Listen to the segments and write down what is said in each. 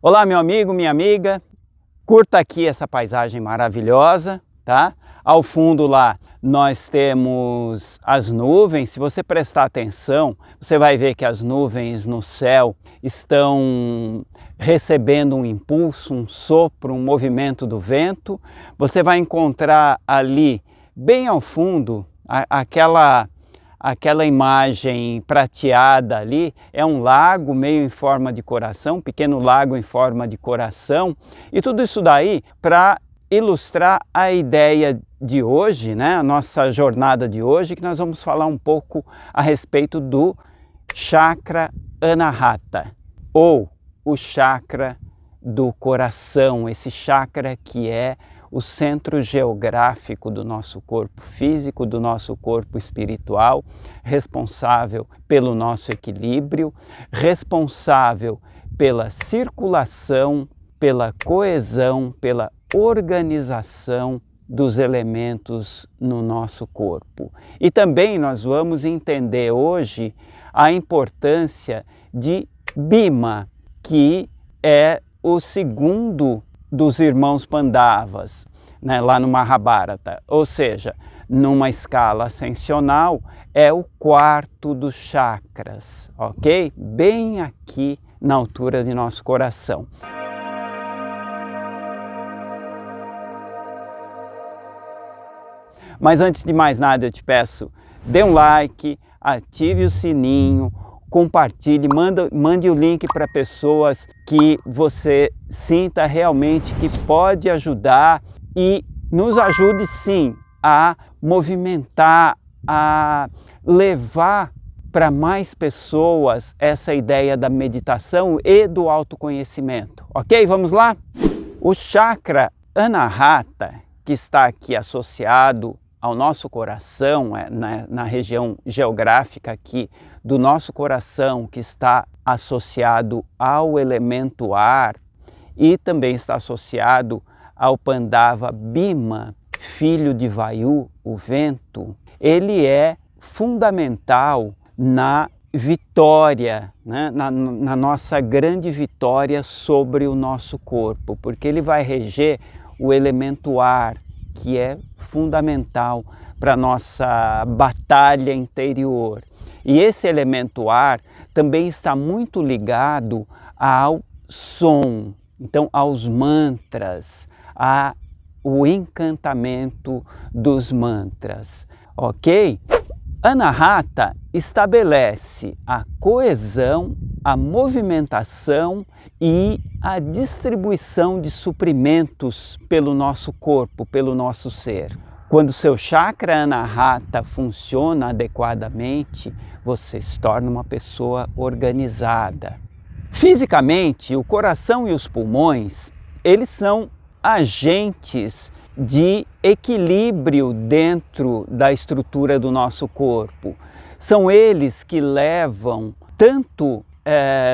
Olá, meu amigo, minha amiga, curta aqui essa paisagem maravilhosa, tá? Ao fundo lá nós temos as nuvens. Se você prestar atenção, você vai ver que as nuvens no céu estão recebendo um impulso, um sopro, um movimento do vento. Você vai encontrar ali, bem ao fundo, aquela imagem prateada ali, é um lago meio em forma de coração, um pequeno lago em forma de coração, e tudo isso daí para ilustrar a ideia de hoje, né, a nossa jornada de hoje, que nós vamos falar um pouco a respeito do chakra Anahata, ou o chakra do coração, esse chakra que é o centro geográfico do nosso corpo físico, do nosso corpo espiritual, responsável pelo nosso equilíbrio, responsável pela circulação, pela coesão, pela organização dos elementos no nosso corpo. E também nós vamos entender hoje a importância de Bhima, que é o segundo dos irmãos Pandavas, né, lá no Mahabharata, ou seja, numa escala ascensional, é o quarto dos chakras, ok? Bem aqui na altura de nosso coração. Mas antes de mais nada eu te peço, dê um like, ative o sininho, compartilhe, mande o link para pessoas que você sinta realmente que pode ajudar e nos ajude sim a movimentar, a levar para mais pessoas essa ideia da meditação e do autoconhecimento. Ok? Vamos lá? O chakra Anahata, que está aqui associado ao nosso coração, na região geográfica aqui do nosso coração, que está associado ao elemento ar e também está associado ao Pandava Bhima, filho de Vayu, o vento. Ele é fundamental na vitória, né? na nossa grande vitória sobre o nosso corpo, porque ele vai reger o elemento ar, que é fundamental para a nossa batalha interior. E esse elemento ar também está muito ligado ao som, então aos mantras, ao encantamento dos mantras, ok? Anahata estabelece a coesão, a movimentação e a distribuição de suprimentos pelo nosso corpo, pelo nosso ser. Quando seu chakra Anahata funciona adequadamente, você se torna uma pessoa organizada. Fisicamente, o coração e os pulmões, eles são agentes de equilíbrio dentro da estrutura do nosso corpo. São eles que levam tanto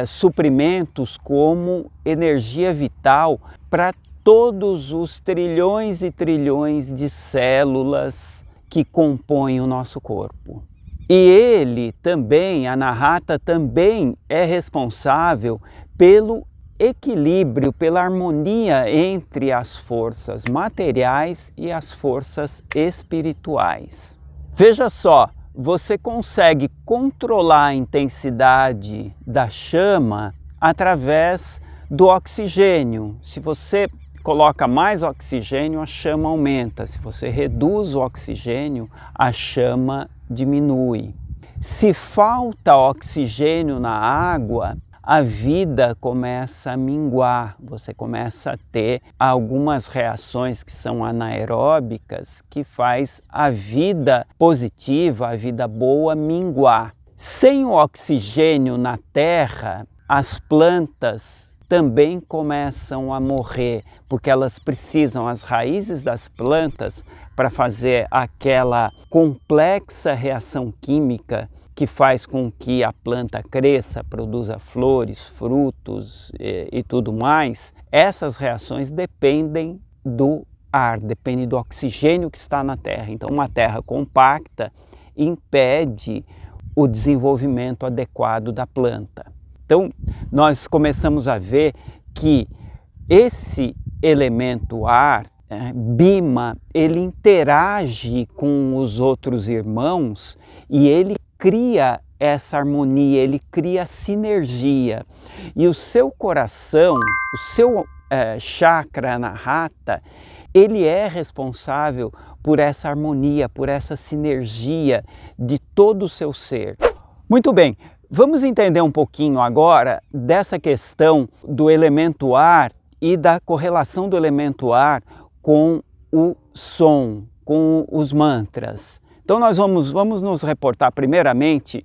suprimentos como energia vital para todos os trilhões e trilhões de células que compõem o nosso corpo. E ele também, Anahata também é responsável pelo equilíbrio, pela harmonia entre as forças materiais e as forças espirituais. Veja só, você consegue controlar a intensidade da chama através do oxigênio. Se você coloca mais oxigênio, a chama aumenta. Se você reduz o oxigênio, a chama diminui. Se falta oxigênio na água, a vida começa a minguar, você começa a ter algumas reações que são anaeróbicas, que faz a vida positiva, a vida boa minguar. Sem o oxigênio na terra, as plantas também começam a morrer, porque elas precisam, as raízes das plantas, para fazer aquela complexa reação química que faz com que a planta cresça, produza flores, frutos e tudo mais, essas reações dependem do ar, dependem do oxigênio que está na terra. Então, uma terra compacta impede o desenvolvimento adequado da planta. Então, nós começamos a ver que esse elemento ar, Bima, ele interage com os outros irmãos e ele cria essa harmonia, ele cria sinergia. E o seu coração, o seu chakra anahata, ele é responsável por essa harmonia, por essa sinergia de todo o seu ser. Muito bem, vamos entender um pouquinho agora dessa questão do elemento ar e da correlação do elemento ar com o som, com os mantras. Então nós vamos nos reportar primeiramente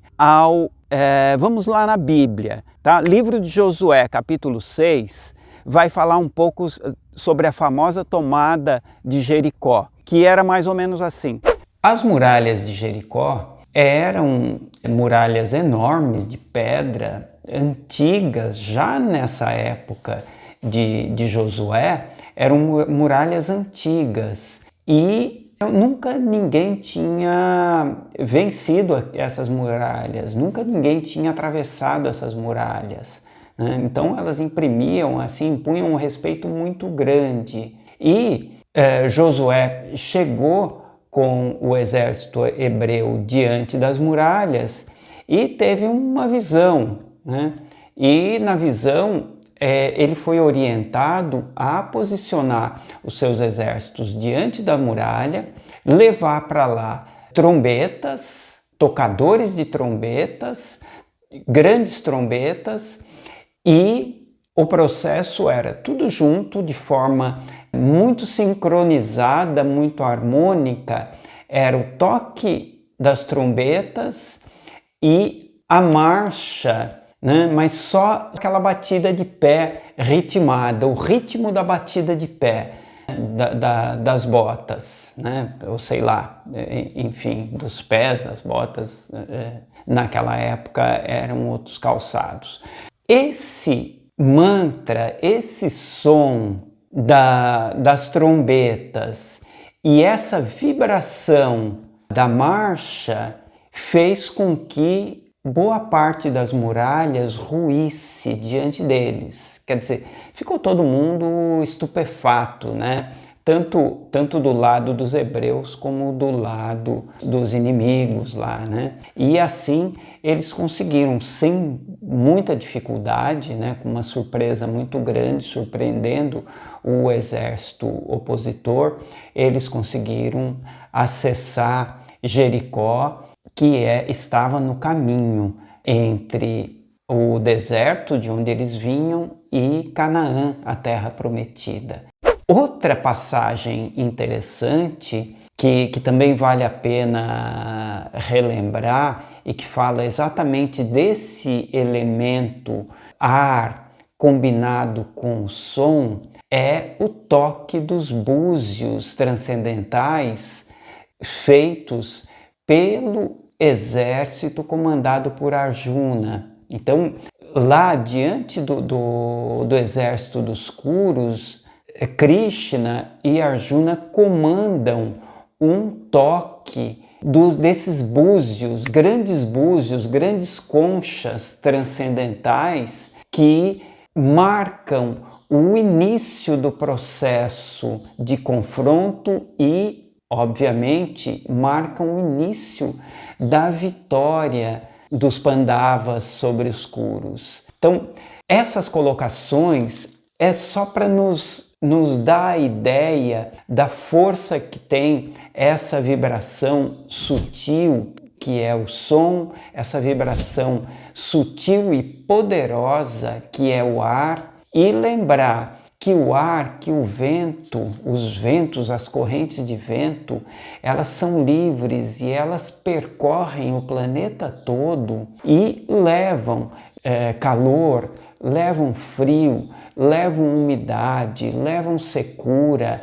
vamos lá na Bíblia, tá? Livro de Josué, capítulo 6, vai falar um pouco sobre a famosa tomada de Jericó, que era mais ou menos assim. As muralhas de Jericó eram muralhas enormes de pedra, antigas, já nessa época de Josué, eram muralhas antigas e nunca ninguém tinha vencido essas muralhas, nunca ninguém tinha atravessado essas muralhas, né? Então elas imprimiam, assim, impunham um respeito muito grande. E Josué chegou com o exército hebreu diante das muralhas e teve uma visão, né? E na visão ele foi orientado a posicionar os seus exércitos diante da muralha, levar para lá trombetas, tocadores de trombetas, grandes trombetas, e o processo era tudo junto, de forma muito sincronizada, muito harmônica. Era o toque das trombetas e a marcha, né? Mas só aquela batida de pé ritmada, o ritmo da batida de pé das botas, né? Ou sei lá, enfim, dos pés, das botas, naquela época eram outros calçados. Esse mantra, esse som das trombetas e essa vibração da marcha fez com que boa parte das muralhas ruísse diante deles. Quer dizer, ficou todo mundo estupefato, né? Tanto do lado dos hebreus como do lado dos inimigos lá, né? E assim eles conseguiram, sem muita dificuldade, né, com uma surpresa muito grande, surpreendendo o exército opositor, eles conseguiram acessar Jericó, que estava no caminho entre o deserto de onde eles vinham e Canaã, a terra prometida. Outra passagem interessante que também vale a pena relembrar e que fala exatamente desse elemento ar combinado com o som é o toque dos búzios transcendentais feitos pelo exército comandado por Arjuna. Então, lá diante do exército dos Kurus, Krishna e Arjuna comandam um toque desses búzios, grandes conchas transcendentais que marcam o início do processo de confronto e, obviamente, marcam o início da vitória dos Pandavas sobre os Kurus. Então, essas colocações é só para nos dar a ideia da força que tem essa vibração sutil, que é o som, essa vibração sutil e poderosa, que é o ar, e lembrar que o ar, que o vento, os ventos, as correntes de vento, elas são livres e elas percorrem o planeta todo e levam calor, levam frio, levam umidade, levam secura,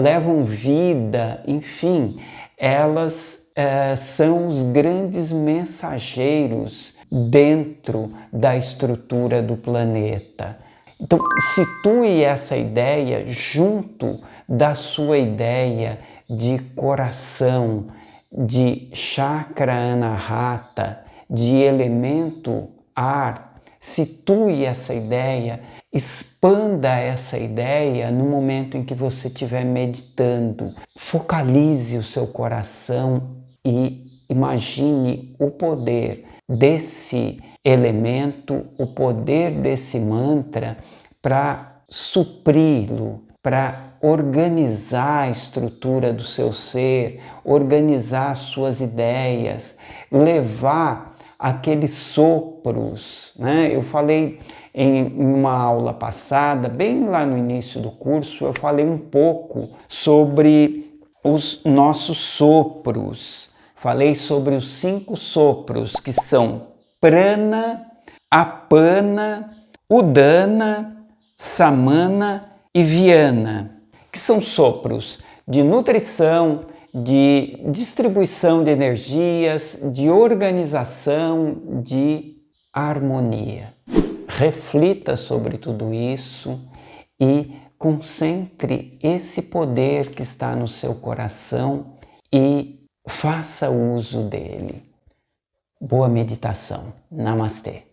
levam vida, enfim, elas são os grandes mensageiros dentro da estrutura do planeta. Então, situe essa ideia junto da sua ideia de coração, de chakra anahata, de elemento ar, Situe essa ideia, expanda essa ideia no momento em que você estiver meditando. Focalize o seu coração e imagine o poder desse elemento, o poder desse mantra para supri-lo, para organizar a estrutura do seu ser, organizar as suas ideias, levar aqueles sopros, né? Eu falei em uma aula passada, bem lá no início do curso, eu falei um pouco sobre os nossos sopros. Falei sobre os 5 sopros, que são prana, apana, udana, samana e viana, que são sopros de nutrição, de distribuição de energias, de organização, de harmonia. Reflita sobre tudo isso e concentre esse poder que está no seu coração e faça uso dele. Boa meditação. Namastê.